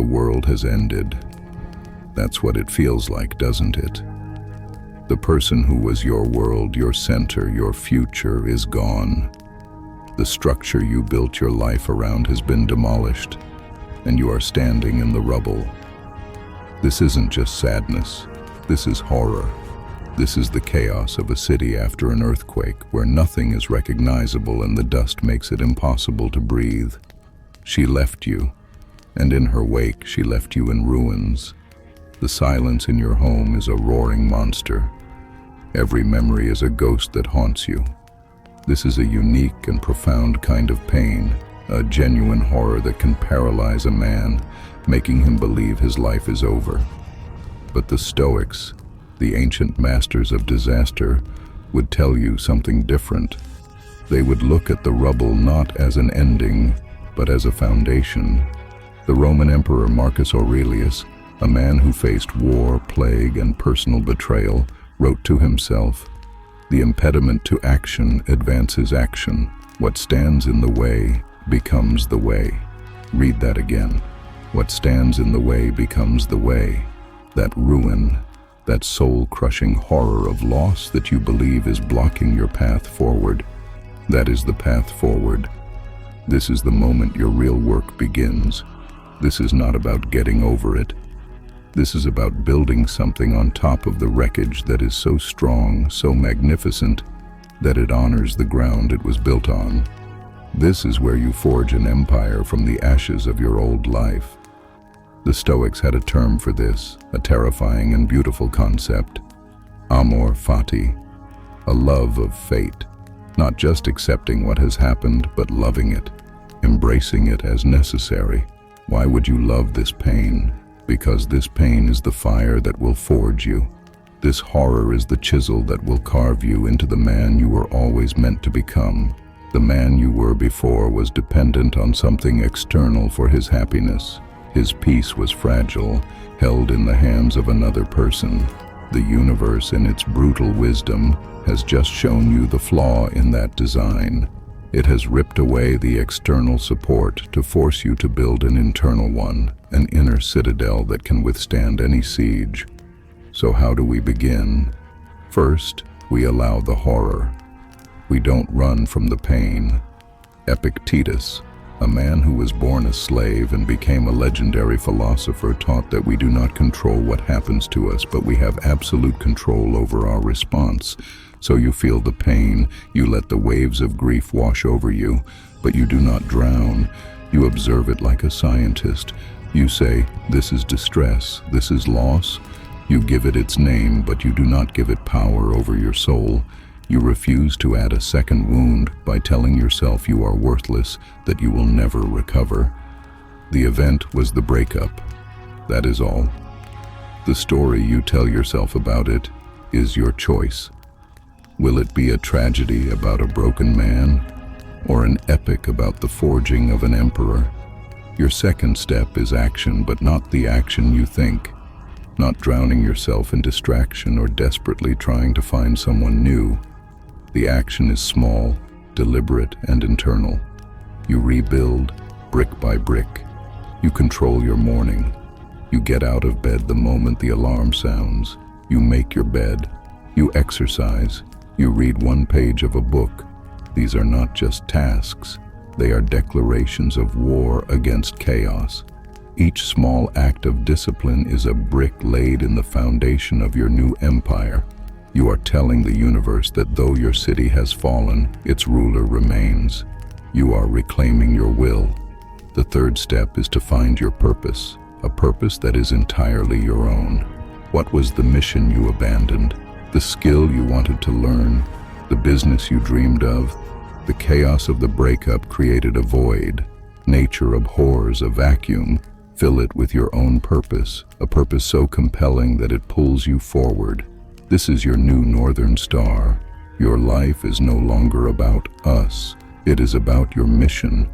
world has ended. That's what it feels like, doesn't it? The person who was your world, your center, your future is gone. The structure you built your life around has been demolished, and you are standing in the rubble. This isn't just sadness. This is horror. This is the chaos of a city after an earthquake, where nothing is recognizable and the dust makes it impossible to breathe. She left you, and in her wake she left you in ruins. The silence in your home is a roaring monster. Every memory is a ghost that haunts you. This is a unique and profound kind of pain, a genuine horror that can paralyze a man, making him believe his life is over. But the Stoics, the ancient masters of disaster, would tell you something different. They would look at the rubble not as an ending, but as a foundation. The Roman Emperor Marcus Aurelius, a man who faced war, plague, and personal betrayal, wrote to himself, "The impediment to action advances action. What stands in the way becomes the way." Read that again. What stands in the way becomes the way. That ruin, that soul-crushing horror of loss that you believe is blocking your path forward, that is the path forward. This is the moment your real work begins. This is not about getting over it. This is about building something on top of the wreckage that is so strong, so magnificent, that it honors the ground it was built on. This is where you forge an empire from the ashes of your old life. The Stoics had a term for this, a terrifying and beautiful concept: amor fati, a love of fate. Not just accepting what has happened, but loving it, embracing it as necessary. Why would you love this pain? Because this pain is the fire that will forge you. This horror is the chisel that will carve you into the man you were always meant to become. The man you were before was dependent on something external for his happiness. His peace was fragile, held in the hands of another person. The universe, in its brutal wisdom, has just shown you the flaw in that design. It has ripped away the external support to force you to build an internal one, an inner citadel that can withstand any siege. So how do we begin? First, we allow the horror. We don't run from the pain. Epictetus, a man who was born a slave and became a legendary philosopher, taught that we do not control what happens to us, but we have absolute control over our response. So you feel the pain, you let the waves of grief wash over you, but you do not drown. You observe it like a scientist. You say, "This is distress, this is loss." You give it its name, but you do not give it power over your soul. You refuse to add a second wound by telling yourself you are worthless, that you will never recover. The event was the breakup. That is all. The story you tell yourself about it is your choice. Will it be a tragedy about a broken man, or an epic about the forging of an emperor? Your second step is action, but not the action you think. Not drowning yourself in distraction or desperately trying to find someone new. The action is small, deliberate, and internal. You rebuild, brick by brick. You control your morning. You get out of bed the moment the alarm sounds. You make your bed. You exercise. You read one page of a book. These are not just tasks. They are declarations of war against chaos. Each small act of discipline is a brick laid in the foundation of your new empire. You are telling the universe that though your city has fallen, its ruler remains. You are reclaiming your will. The third step is to find your purpose, a purpose that is entirely your own. What was the mission you abandoned? The skill you wanted to learn? The business you dreamed of? The chaos of the breakup created a void. Nature abhors a vacuum. Fill it with your own purpose, a purpose so compelling that it pulls you forward. This is your new northern star. Your life is no longer about us. It is about your mission.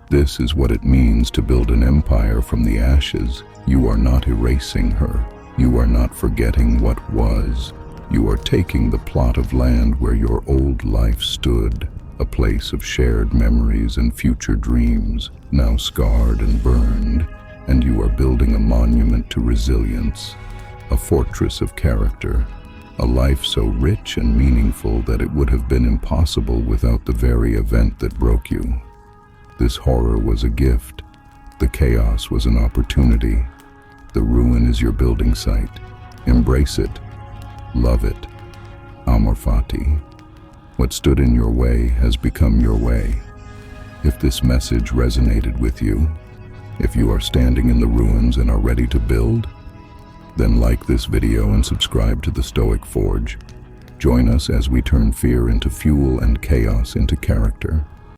This is what it means to build an empire from the ashes. You are not erasing her. You are not forgetting what was. You are taking the plot of land where your old life stood, a place of shared memories and future dreams, now scarred and burned. and you are building a monument to resilience, a fortress of character, a life so rich and meaningful that it would have been impossible without the very event that broke you. This horror was a gift. The chaos was an opportunity. The ruin is your building site. Embrace it. Love it. Amor fati. What stood in your way has become your way. If this message resonated with you, if you are standing in the ruins and are ready to build, then like this video and subscribe to the Stoic Forge. Join us as we turn fear into fuel and chaos into character.